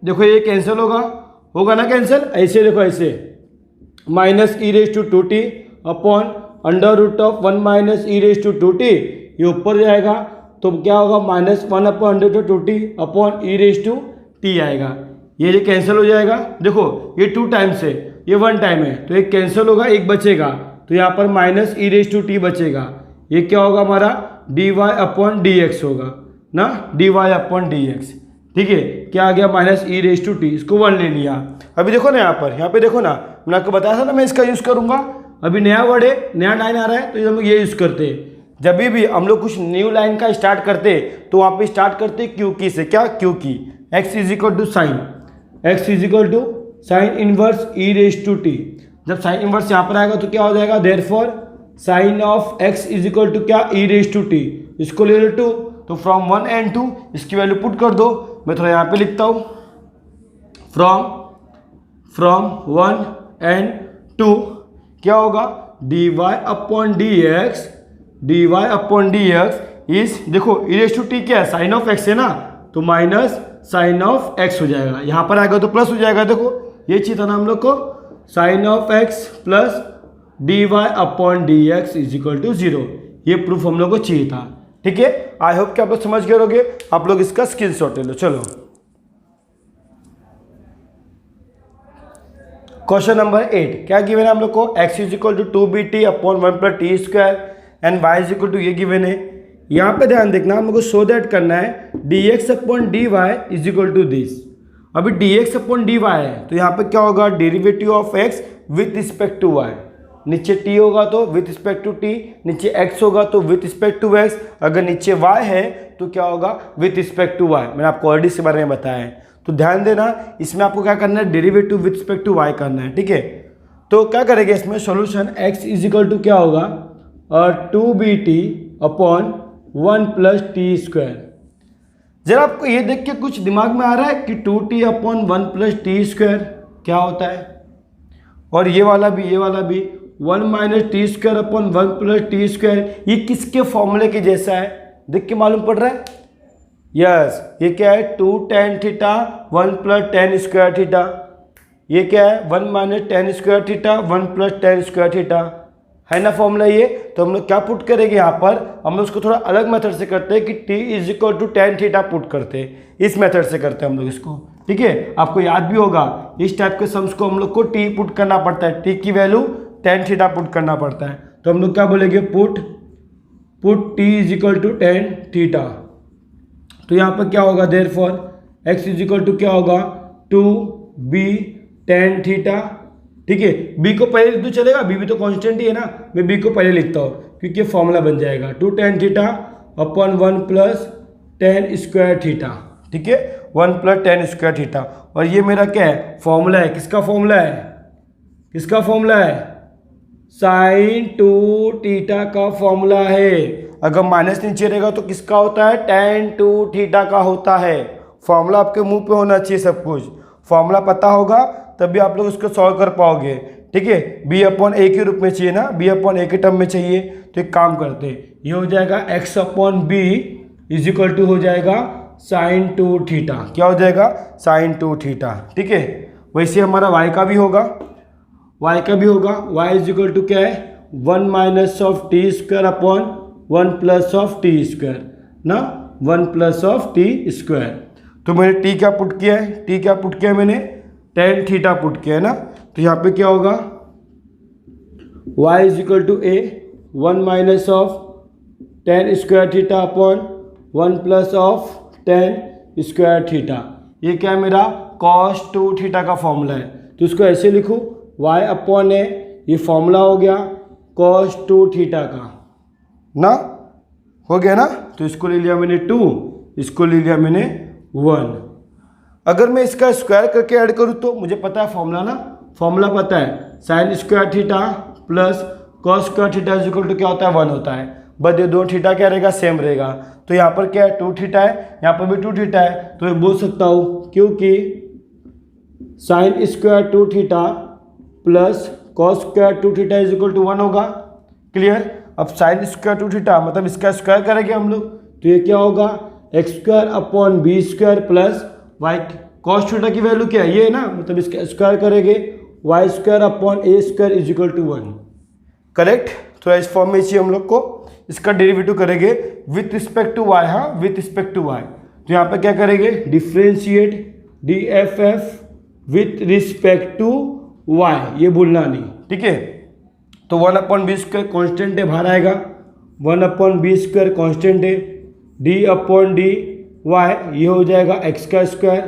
देखो ये कैंसिल होगा ना कैंसिल, ऐसे देखो ऐसे, minus e raise to 2t upon under root of 1 minus e raise to 2t, ये ऊपर जाएगा तो क्या होगा, minus 1 upon under root 2t upon e raise to t आएगा, ये कैंसिल हो जाएगा। देखो ये 2 टाइम्स है, ये 1 टाइम है, तो एक कैंसिल होगा, एक बचेगा, तो यहाँ पर minus e raise to t बचेगा, ये क्या होगा हमारा, d y upon d x होगा ना, d y upon d x, ठीक है। क्या आ गया, minus e raise to t, इसको 1 ले लिया। अभी देखो ना यहाँ पे देखो ना, मैंने आपको बताया था ना मैं इसका यूज़ करूँगा, अभी नया वर्ड है, नया लाइन आ रहा है, तो हम लोग ये यूज़ करते हैं। जब भी हम लोग कुछ न्यू लाइन का स्टार्ट करते तो वहाँ पे स्टार्ट करते क्यू की से, क्या क्यू की, x is equal to sine, x is equal to sine inverse e raise to t. जब साइन इनवर्स यहाँ पर आएगा तो क्या हो जाएगा, therefore sine of x is equal to क्या, ई रेज टू टी, इसको ले लो 2, तो फ्रॉम 1 and 2 इसकी वैल्यू पुट कर दो, मैं थोड़ा यहाँ पे लिखता हूँ, फ्रॉम 1 and 2 क्या होगा, d y upon d x is, देखो ई रेज टू टी क्या है, साइन ऑफ एक्स है ना, तो माइनस साइन ऑफ एक्स हो जाएगा, यहाँ पर आएगा तो प्लस हो जाएगा। देखो ये चाहिए था ना हम लोग को, sine of x plus d y upon d x is equal to 0, ये प्रूफ हम लोग को चाहिए था, ठीक है। आई होप कि आप लोग समझ गए होंगे, आप लोग इसका स्क्रीनशॉट ले लो। चलो क्वेश्चन नंबर 8 क्या गिवन है हम लोग को, x is equal to 2bt upon 1 plus t square and y is equal to ये गिवन है। यहाँ पे ध्यान देखना, हम लोग को सो दैट करना है dx upon dy is equal to this. अभी dx अपॉन dy है तो यहाँ पे क्या होगा, derivative of x with respect to y, नीचे t होगा तो विथ रिस्पेक्ट टू t, नीचे x होगा तो विथ रिस्पेक्ट टू x, अगर नीचे y है तो क्या होगा, विथ रिस्पेक्ट टू y। मैंने आपको ऑलरेडी इसके बारे में बताया है, तो ध्यान देना, इसमें आपको क्या करना है, derivative with respect to y करना है, ठीक है। तो क्या करेंगे इसमें solution, x is equal to क्या होगा, 2bt upon 1 plus t square. जरा आपको ये देख के कुछ दिमाग में आ रहा है कि 2t upon 1 plus t square क्या होता है, और ये वाला भी 1 minus T square upon 1 plus t square, ये किसके फॉर्मूले के जैसा है, देख के मालूम पड़ रहा है, यस, ये क्या है 2 tan theta 1 plus tan square theta, ये क्या है 1 minus tan square theta 1 plus tan square theta, है ना फॉर्मूला ये। तो हम लोग क्या पुट करेंगे यहाँ पर, हम लोग उसको थोड़ा अलग मेथड से करते हैं कि t is equal to tan theta put करते हैं, इस मेथड से करते हैं हम लोग इसको, ठीक है। आपको याद भी होगा इस टाइप के सम्स को हम लोग को t पुट करना पड़ता है, t की वैल्यू tan थीटा पुट करना पड़ता है। तो हम लोग क्या बोलेंगे, put t is equal to tan theta. तो यहाँ पर क्या होगा, therefore x is equal to क्या होगा 2b tan थीटा, ठीक है। b को पहले लिख दो चलेगा, b भी तो कांस्टेंट ही है ना, मैं b को पहले लिखता हूँ क्योंकि ये फॉर्मूला बन जाएगा 2 tan theta upon 1 plus tan square theta, ठीक है, 1 प्लस tan स्क्वायर थीटा। और ये मेरा क्या है, फॉर्मूला है, किसका फॉर्मूला है, किसका फॉर्मूला है, साइन 2 थीटा का फॉर्मूला है। अगर माइनस नीचे रहेगा तो किसका होता है, tan 2 थीटा का होता है। फॉर्मूला आपके मुंह पे होना चाहिए, सब कुछ फॉर्मूला पता होगा तभी आप लोग उसको सॉल्व कर पाओगे, ठीक है। b अपॉन a के रूप में चाहिए ना, b अपॉन a के टर्म में चाहिए। तो एक काम करते हैं, ये हो जाएगा x upon b is equal to हो जाएगा साइन 2 थीटा, क्या हो जाएगा, साइन 2 थीटा, ठीक है। वैसे हमारा y का भी होगा, y का भी होगा, y इज इक्वल टू क्या है 1 minus of T square upon 1 plus of T square ना, 1 प्लस ऑफ टी स्क्वायर। तो मैंने t क्या पुट किया है, t क्या पुट किया है मैंने, tan थीटा पुट किया है ना। तो यहाँ पे क्या होगा, y is equal to a 1 minus of tan square theta upon 1 plus of tan square theta. ये क्या है मेरा cos 2 थीटा का फॉर्मूला है। तो इसको ऐसे लिखूँ y अपॉन a, ये फॉर्मूला हो गया cos 2 थीटा का ना, हो गया ना। तो इसको ले लिया मैंने 2, इसको ले लिया मैंने 1। अगर मैं इसका स्क्वायर करके ऐड करूँ तो मुझे पता है फॉर्मूला ना, फॉर्मूला पता है sine square theta plus cos square theta is equal to क्या होता है 1 होता है, बट ये दो थीटा क्या रहेगा, सेम रहेगा। तो यहाँ पर क्या है 2 थीटा है, यहाँ पर भी 2 थीटा है। तो मैं बोल सकता हूँ क्योंकि sine square 2 theta plus cos square 2 theta is equal to 1 होगा, क्लियर। अब साइन स्क्वायर 2 थीटा मतलब इसका स्क्वायर करेंगे हम लोग, तो ये क्या होगा x square upon b square plus y, cos theta की वैल्यू क्या है ये है ना, मतलब इसका स्क्वायर करेंगे y square upon a square is equal to 1, correct. तो इस फॉर्म में चाहिए हम लोग को, इसका डेरिवेटिव करेंगे विथ रिस्पेक्ट टू वाई, हाँ विथ रिस्पेक्ट टू वाई। तो यहाँ पे क्या करेंगे, differentiate d f f with respect to y, ये भूलना नहीं, ठीक है। तो 1 अपॉन बी स्क्वायर कॉन्स्टेंट है, बाहर आएगा 1 अपॉन बी स्क्वायर कॉन्स्टेंट है, डी अपॉन डी वाई ये हो जाएगा एक्स का square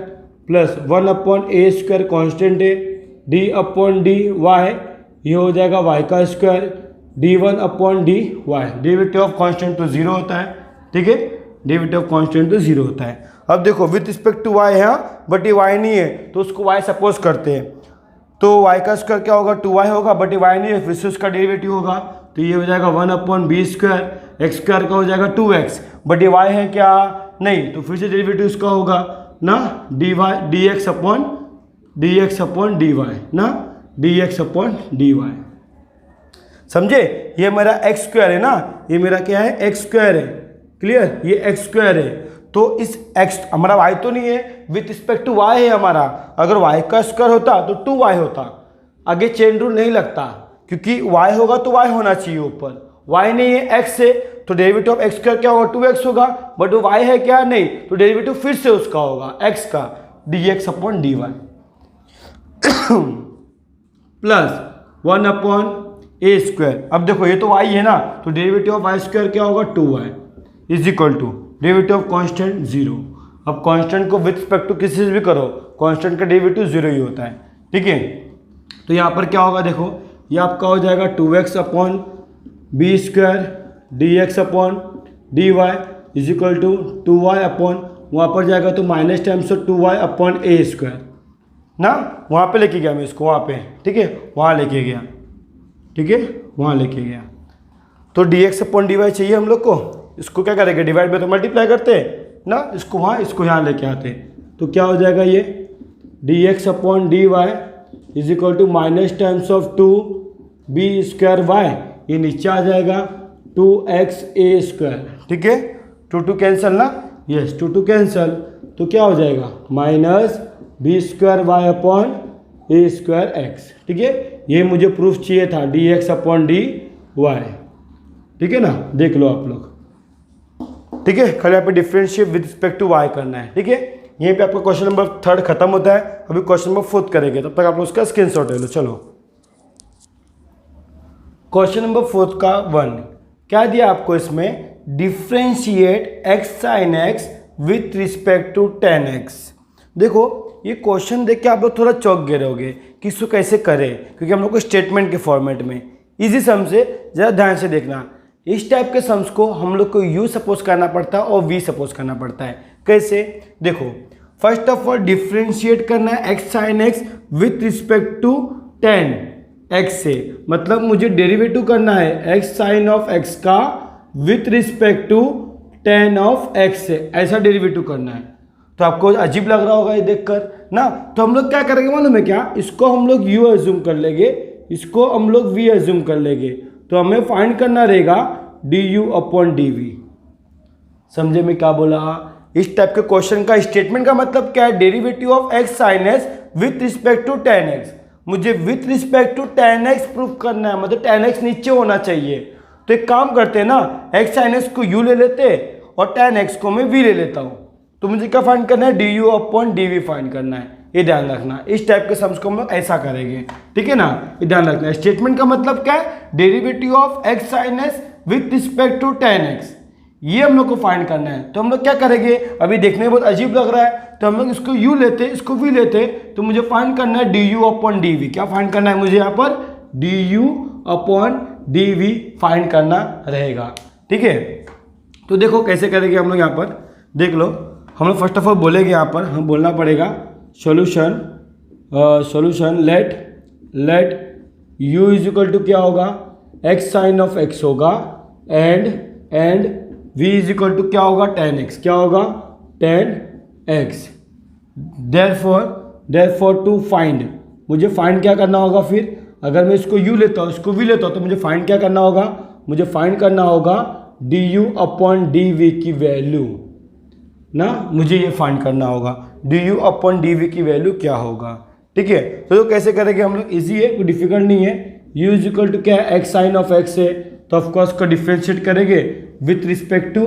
plus 1 upon a square constant है, डी अपॉन डी वाई ये हो जाएगा वाई का square, d1 upon d y. Derivative of constant तो 0 होता है, ठीक है, डेरिवेटिव ऑफ कांस्टेंट तो 0 होता है। अब देखो विथ रिस्पेक्ट टू वाई है, बट ये वाई नहीं है तो उसको वाई सपोज करते हैं। तो वाई का स्क्वायर क्या होगा 2y होगा, बट ये वाई नहीं है, फिर से उसका डेरिवेटिव होगा। तो ये हो जाएगा 1 upon b square, x square का हो जाएगा 2x, बट ये वाई है क्या नहीं, तो फिर से डेरिवेटिव उसका होगा ना d y d x upon d y ना, d x upon d y, समझे। ये मेरा एक्स स्क्वायर है ना, ये मेरा क्या है एक्स स्क्वायर है, क्लियर, ये एक्स स्क्वायर है। तो इस एक्स हमारा वाई तो नहीं है, विथ रिस्पेक्ट टू वाई है हमारा। अगर वाई का स्क्वायर होता तो 2y होता, आगे चेन रूल नहीं लगता, क्योंकि y होगा तो y होना चाहिए ऊपर, y नहीं है x से, तो डेरिवेटिव ऑफ एक्स स्क्वायर क्या होगा 2x होगा, बट वो y है क्या नहीं, तो डेरिवेटिव फिर से उसका होगा x का dx upon dy plus 1 upon a square. अब देखो ये तो y है ना, तो डेरिवेटिव ऑफ y स्क्वायर क्या होगा 2y is equal to derivative of constant 0। अब कांस्टेंट को विथ रिस्पेक्ट टू किसी से भी करो, कांस्टेंट का डेरिवेटिव 0 ही होता है, ठीक है। तो यहाँ पर क्या होगा देखो, ये आपका हो जाएगा 2x upon b square d x upon d y is equal to 2y upon, वहाँ पर जाएगा तो minus times of 2y upon a square ना, वहाँ पे लेके गया मैं इसको, वहाँ पे, ठीक है, वहाँ लेके गया, ठीक है, वहाँ लेके गया। तो dx अपॉन dy चाहिए हम लोग को, इसको क्या करेंगे डिवाइड में तो मल्टीप्लाई करते हैं ना, इसको वहाँ इसको यहाँ लेके आते हैं। तो क्या हो जाएगा ये dx upon dy is equal to minus times of 2b square y, ये नीचे आ जाएगा 2x a स्क्वायर, ठीक है, 2 कैंसिल ना, यस 2 कैंसिल, तो क्या हो जाएगा minus b square y upon a square x, ठीक है। ये मुझे प्रूफ चाहिए था dx अपॉन डी वाई। ठीक है ना, देख लो आप लोग। ठीक है, खाली यहाँ पे differentiate with respect to y करना है। ठीक है, यहीं पे आपका क्वेश्चन नंबर 3 खत्म होता है। अभी क्वेश्चन नंबर 4 करेंगे, तब तक आप लोग उसका स्क्रीनशॉट ले लो। चलो क्वेश्चन नंबर 4 का 1 क्या दिया आपको इसमें, differentiate x sin x with respect to tan x। देखो ये क्वेश्चन देख के आप लोग थोड़ा चौंक गए रहोगे कि इसको कैसे करें, क्योंकि हम लोग को स्टेटमेंट के फॉर्मेट में इजी सम से ज़रा ध्यान से देखना। इस टाइप के सम्स को हम लोग को यू सपोज करना पड़ता है और वी सपोज करना पड़ता है। कैसे, देखो फर्स्ट ऑफ ऑल डिफरेंशिएट करना है x sin x with respect to tan x से, मतलब मुझे डेरिवेटिव करना है x sin ऑफ x का with respect to tan of x से, ऐसा डेरिवेटिव करना है। तो आपको अजीब लग रहा होगा ये देखकर ना, तो हम लोग क्या करेंगे मालूम है क्या, इसको हम लोग u एज्यूम कर लेंगे, इसको हम लोग v एज्यूम कर लेंगे, तो हमें फाइंड करना रहेगा du अपॉन dv। समझे मैं क्या बोला? इस टाइप के क्वेश्चन का स्टेटमेंट का मतलब क्या है, derivative of x sin x with respect to tan x। मुझे with respect to tan x prove करना है, मतलब tan x नीचे होना चाहिए। तो एक काम करते हैं ना, x sin x को u ले लेते और tan x को मैं v ले लेता हूँ। तो मुझे क्या फाइंड करना है, du अपॉन dv फाइंड करना है। ये ध्यान रखना, इस टाइप के सम्स को हम लोग ऐसा करेंगे। ठीक है ना, ये ध्यान रखना। स्टेटमेंट का मतलब क्या है, derivative of x sin x with respect to tan x, ये हम लोग को फाइंड करना है। तो हम लोग क्या करेंगे, अभी देखने में बहुत अजीब लग रहा है, तो हम लोग इसको u लेते, इसको v लेते, तो मुझे फाइंड करना है du अपॉन dv। क्या फाइंड करना है मुझे यहाँ पर, du अपॉन dv फाइंड करना रहेगा। ठीक है, तो देखो कैसे करेंगे हम लोग यहाँ पर, देख लो। हम लोग फर्स्ट ऑफ ऑल बोलेंगे, यहाँ पर हम बोलना पड़ेगा solution let u is equal to क्या होगा, x sin ऑफ x होगा, and v is equal to क्या होगा, tan x। क्या होगा, tan x। Therefore to find, मुझे फाइंड क्या करना होगा फिर, अगर मैं इसको u लेता हूँ, इसको v लेता हूँ, तो मुझे फाइंड क्या करना होगा, मुझे फाइंड करना होगा du अपॉन dv की वैल्यू ना, मुझे ये फाइंड करना होगा du अपॉन dv की वैल्यू क्या होगा। ठीक है, तो कैसे करेंगे हम लोग, इजी है, कोई डिफिकल्ट नहीं है। u इज इक्वल टू क्या है, x sin ऑफ x है, तो ऑफकोर्स को डिफ्रेंशिएट करेंगे with respect to,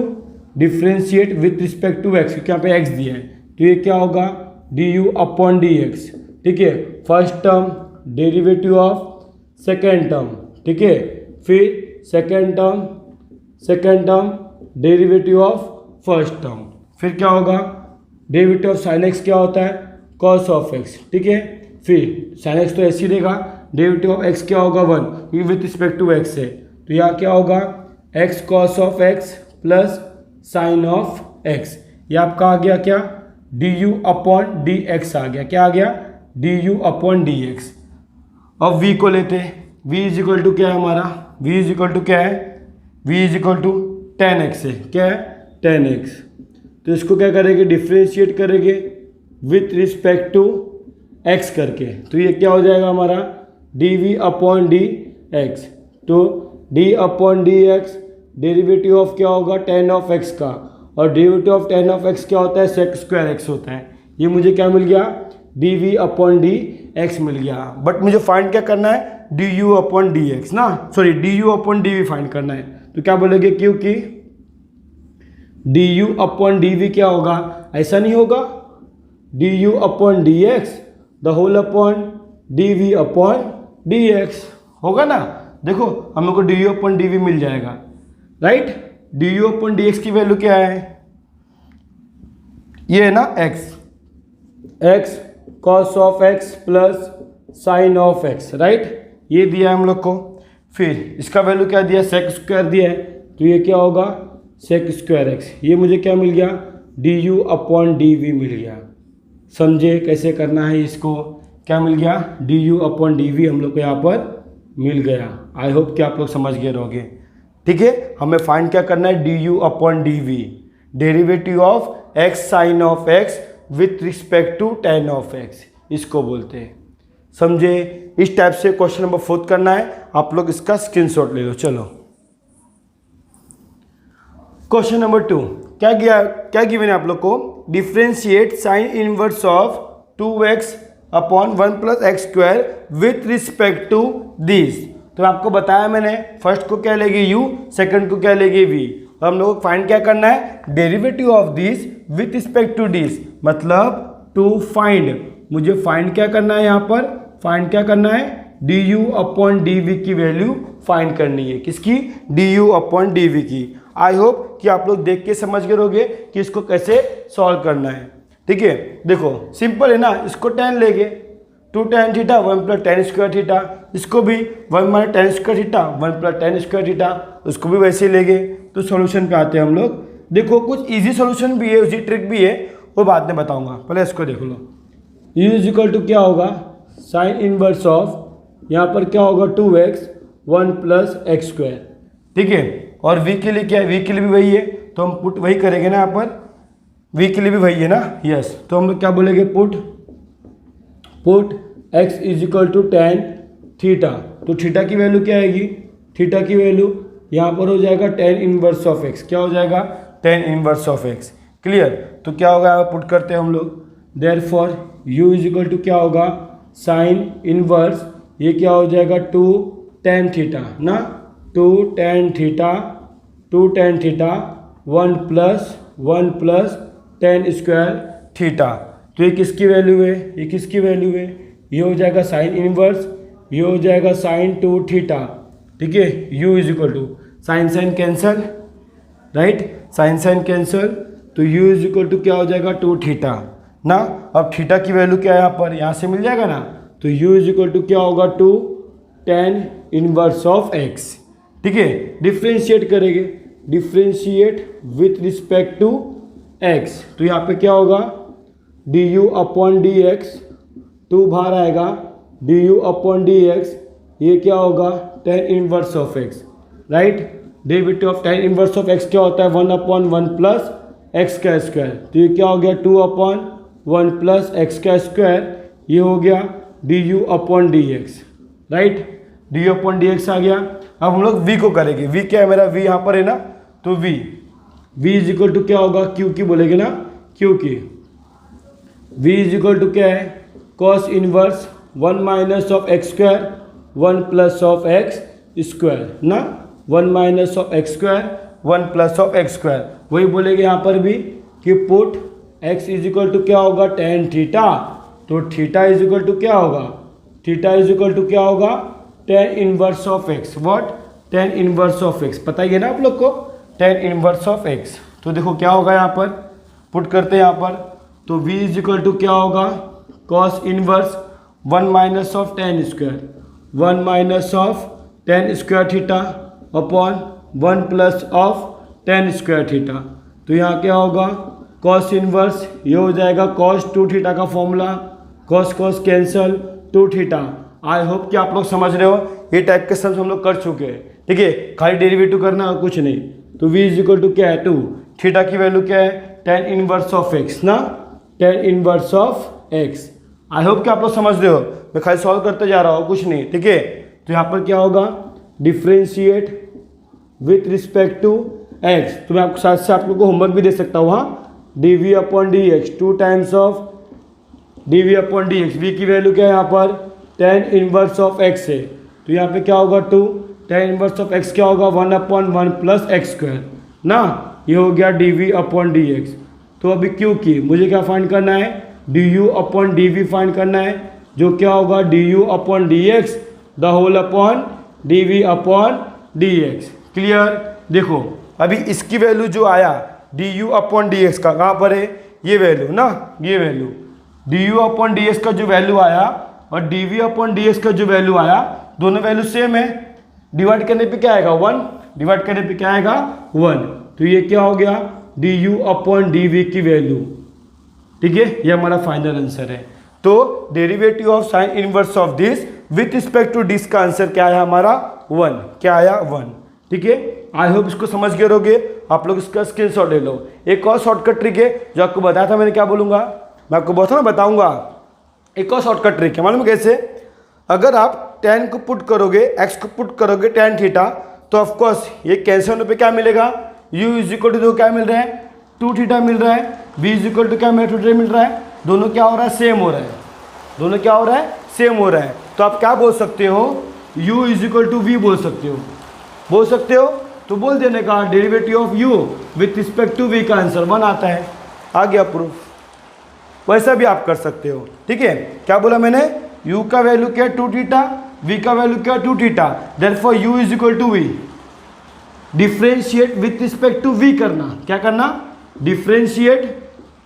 differentiate with respect to x, क्योंकि यहाँ पे x दिया है, तो ये क्या होगा, du अपॉन dx। ठीक है, first term derivative of second term. ठीक है, फिर second term derivative of first term, फिर क्या होगा, डेरिवेटिव ऑफ साइन एक्स क्या होता है, कॉस ऑफ एक्स। ठीक है, फिर साइन एक्स तो ऐसे ही देगा, डेरिवेटिव ऑफ एक्स क्या होगा 1, ये विथ रिस्पेक्ट टू एक्स है, तो यहाँ क्या होगा x cos of x plus sign of x. ये आपका आ गया क्या, du अपॉन डी एक्स आ गया। क्या आ गया, du अपॉन डी एक्स। अब v को लेते हैं, v इज इक्वल टू क्या है हमारा, v इज इक्वल टू क्या है, v is equal to tan x है। क्या है, tan x। तो इसको क्या करेंगे, डिफ्रेंशिएट करेंगे विथ रिस्पेक्ट टू x करके, तो ये क्या हो जाएगा हमारा dv अपॉन डी एक्स। तो d upon d x derivative of क्या होगा, tan ऑफ x का, और derivative of tan of x क्या होता है, sec स्क्वायर x होता है। ये मुझे क्या मिल गया, dv अपॉन डी एक्स मिल गया। बट मुझे फाइंड क्या करना है, du अपॉन डी एक्स ना, sorry du upon dv find करना है। तो क्या बोलेंगे, क्योंकि du अपॉन dv क्या होगा, ऐसा नहीं होगा, du upon d x the whole upon dv upon dx होगा ना। देखो हम लोग को du अपॉन dv मिल जाएगा, राइट। du अपॉन dx की वैल्यू क्या है, ये है ना x cos of x plus sign of x, right. ये दिया है हम लोग को। फिर इसका वैल्यू क्या दिया, सेक स्क्वायर दिया है, तो ये क्या होगा सेक स्क्वायर x। ये मुझे क्या मिल गया, du अपॉन dv मिल गया। समझे कैसे करना है इसको, क्या मिल गया, du अपॉन dv हम लोग को यहाँ पर मिल गया। आई होप कि आप लोग समझ गए रहोगे। ठीक है, हमें फाइंड क्या करना है, du upon dv derivative of x sine of x with respect to tan of x, इसको बोलते हैं। समझे, इस टाइप से क्वेश्चन नंबर 4 करना है। आप लोग इसका स्क्रीनशॉट ले लो। चलो क्वेश्चन नंबर 2 क्या गिवन है आप लोग को, differentiate sine inverse of 2x upon 1 plus x square with respect to this. तो आपको बताया मैंने, फर्स्ट को क्या लेगी u, सेकंड को क्या लेगी v। तो हम लोग को फाइंड क्या करना है, derivative of this with respect to this, मतलब टू फाइंड, मुझे फाइंड क्या करना है, यहाँ पर फाइंड क्या करना है, du अपॉन dv की वैल्यू फाइंड करनी है। किसकी, du अपॉन dv की। आई होप कि आप लोग देख के समझ गए होंगे कि इसको कैसे सॉल्व करना है। ठीक है, देखो सिंपल है ना, इसको tan लेंगे 2 tan theta 1 plus tan square theta, इसको भी 1 minus tan square theta 1 plus tan square theta, उसको भी वैसे ही लेंगे। तो सॉल्यूशन पे आते हैं हम लोग। देखो कुछ इजी सॉल्यूशन भी है, उसी ट्रिक भी है, वो बाद में बताऊंगा, पहले इसको देख लो। u इज इक्वल टू क्या होगा, साइन इनवर्स ऑफ, यहाँ पर क्या होगा 2x 1 प्लस एक्स स्क्वायर। ठीक है, और v के लिए क्या है, v के लिए भी वही है, तो हम पुट वही करेंगे ना, यहाँ पर v के लिए भी वही है ना, यस। तो हम लोग क्या बोलेंगे, put x is equal to tan theta. तो थीटा की वैल्यू क्या आएगी, थीटा की वैल्यू यहाँ पर हो जाएगा tan इनवर्स ऑफ x। क्या हो जाएगा, tan inverse of x। Clear, तो क्या होगा, यहाँ पुट करते हैं हम लोग, therefore u is equal to क्या होगा, साइन इनवर्स, ये क्या हो जाएगा 2 tan थीटा ना, 2 tan theta 1 plus tan square theta. तो ये किसकी वैल्यू है, ये किसकी वैल्यू है, ये हो जाएगा साइन इनवर्स, ये हो जाएगा साइन 2 थीटा। ठीक है, u is equal to sine cancel, right, sine cancel, तो u इज इक्वल टू क्या हो जाएगा 2 थीटा ना। अब थीटा की वैल्यू क्या है, यहाँ पर यहाँ से मिल जाएगा ना, तो u इज इक्वल टू क्या होगा 2 tan इनवर्स ऑफ x। ठीक है, डिफ्रेंशिएट करेंगे, differentiate with respect to x, तो यहाँ पे क्या होगा du अपॉन dx, 2 बाहर आएगा, du अपॉन dx, ये क्या होगा tan inverse of x, right. Derivative of tan inverse of x क्या होता है, 1 अपॉन 1 प्लस एक्स का स्क्वायर, तो ये क्या हो गया 2 अपॉन 1 प्लस एक्स का स्क्वायर, ये हो गया du upon dx, right, du upon dx आ गया। अब हम लोग v को करेंगे, v क्या है मेरा, v यहाँ पर है ना, तो v इज इक्वल टू क्या होगा, q की बोलेंगे ना, q की, v इज इक्वल टू क्या है, cos inverse 1 minus of x square 1 plus of x square ना, 1 minus of x square 1 plus of x square. वही बोलेंगे यहाँ पर भी कि put x is equal to क्या होगा tan थीटा, तो थीटा इज इक्वल टू क्या होगा, थीटा इज इक्वल टू क्या होगा tan inverse of x। What, tan inverse of x, पता ही है ना आप लोग को, tan इनवर्स ऑफ x। तो देखो क्या होगा, यहाँ पर पुट करते हैं यहाँ पर, तो v इज इक्वल टू क्या होगा cos inverse 1 minus of tan square 1 minus of tan square theta upon 1 plus of tan square theta. तो यहाँ क्या होगा कॉस इनवर्स, ये हो जाएगा कॉस 2 थीटा का फॉर्मूला, कॉस कैंसल 2 थीटा। आई होप कि आप लोग समझ रहे हो, ये टाइप के सम हम लोग कर चुके हैं। ठीक है, खाली डेरिवेटिव करना और कुछ नहीं। तो v इज इक्वल टू क्या है 2, थीटा की वैल्यू क्या है tan इनवर्स ऑफ x ना, tan inverse of x। I hope कि आप लोग समझ रहे हो, मैं खाली सॉल्व करते जा रहा हूँ, कुछ नहीं। ठीक है, तो यहाँ पर क्या होगा differentiate with respect to x। तो मैं आपको साथ से आप लोग को होमवर्क भी दे सकता हूँ, हाँ, dv upon dx 2 times of dv upon dx, v की वैल्यू क्या है यहाँ पर tan इनवर्स ऑफ x है, तो यहाँ पे क्या होगा 2 tan इनवर्स ऑफ x क्या होगा 1 अपॉन 1 प्लस एक्स स्क्वायर ना, ये हो गया dv अपॉन dx। तो अभी q की मुझे क्या फाइंड करना है, du अपॉन dv फाइंड करना है, जो क्या होगा du upon dx the whole upon dv upon dx। Clear, देखो अभी इसकी वैल्यू जो आया du अपॉन dx का कहाँ पर है, ये वैल्यू ना, ये वैल्यू du अपॉन dx का जो वैल्यू आया और dv अपॉन dx का जो वैल्यू आया, दोनों वैल्यू सेम है। डिवाइड करने पे क्या आएगा 1, डिवाइड करने पे क्या आएगा 1, तो ये क्या हो गया du अपॉन dv की वैल्यू। ठीक है, ये हमारा फाइनल आंसर है। तो derivative of sine inverse of this with respect to this का आंसर क्या आया हमारा 1, क्या आया 1। ठीक है, आई होप इसको समझ गए रहोगे आप लोग, इसका स्क्रीनशॉट ले लो। एक और शॉर्टकट ट्रिक है जो आपको बताया था मैंने, क्या बोलूँगा मैं आपको बहुत ना बताऊँगा। एक और शॉर्टकट ट्रिक है, मालूम कैसे, अगर आप tan को पुट करोगे, x को पुट करोगे tan थीटा, तो ऑफकोर्स ये कैंसिल होने पे क्या मिलेगा, u इज इक्वल टू क्या मिल रहा है 2 थीटा मिल रहा है, v इज इक्वल टू क्या 2 थीटा मिल रहा है, दोनों क्या हो रहा है सेम हो रहा है, दोनों क्या हो रहा है सेम हो रहा है। तो आप क्या बोल सकते हो u is equal to v बोल सकते हो तो बोल देने का derivative of u with respect to v का आंसर 1 आता है। आ गया प्रूफ। वैसा भी आप कर सकते हो, ठीक है। क्या बोला मैंने, u का वैल्यू क्या है 2 थीटा, v का वैल्यू क्या है 2 theta, therefore u is equal to v। Differentiate with respect to v करना, क्या करना, डिफ्रेंशिएट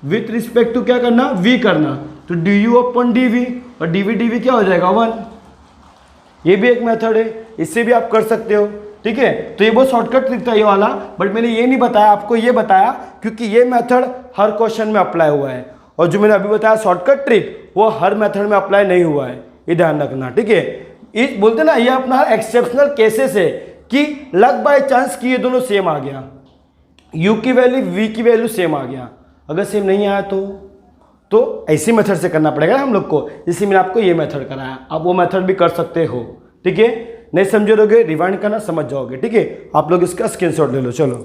विथ रिस्पेक्ट टू क्या करना, v करना, तो du अपॉन dv, और dv क्या हो जाएगा 1। ये भी एक मेथड है, इससे भी आप कर सकते हो, ठीक है। तो ये बहुत शॉर्टकट ट्रिक था ये वाला, बट मैंने ये नहीं बताया आपको, ये बताया क्योंकि ये मेथड हर क्वेश्चन में अप्लाई हुआ है, और जो मैंने अभी बताया शॉर्टकट ट्रिक वो हर मेथड में अप्लाई नहीं हुआ है, ये ध्यान रखना, ठीक है। इस बोलते ना ये अपना एक्सेप्शनल केसेस है कि लक बाय चांस कि ये दोनों सेम आ गया, u की वैल्यू v की वैल्यू सेम आ गया। अगर सेम नहीं आया तो ऐसी मेथड से करना पड़ेगा हम लोग को, जैसे मैंने आपको ये मेथड कराया, आप वो मेथड भी कर सकते हो, ठीक है। नहीं समझोगे रिवाइंड करना, समझ जाओगे, ठीक है। आप लोग इसका स्क्रीनशॉट ले लो, चलो।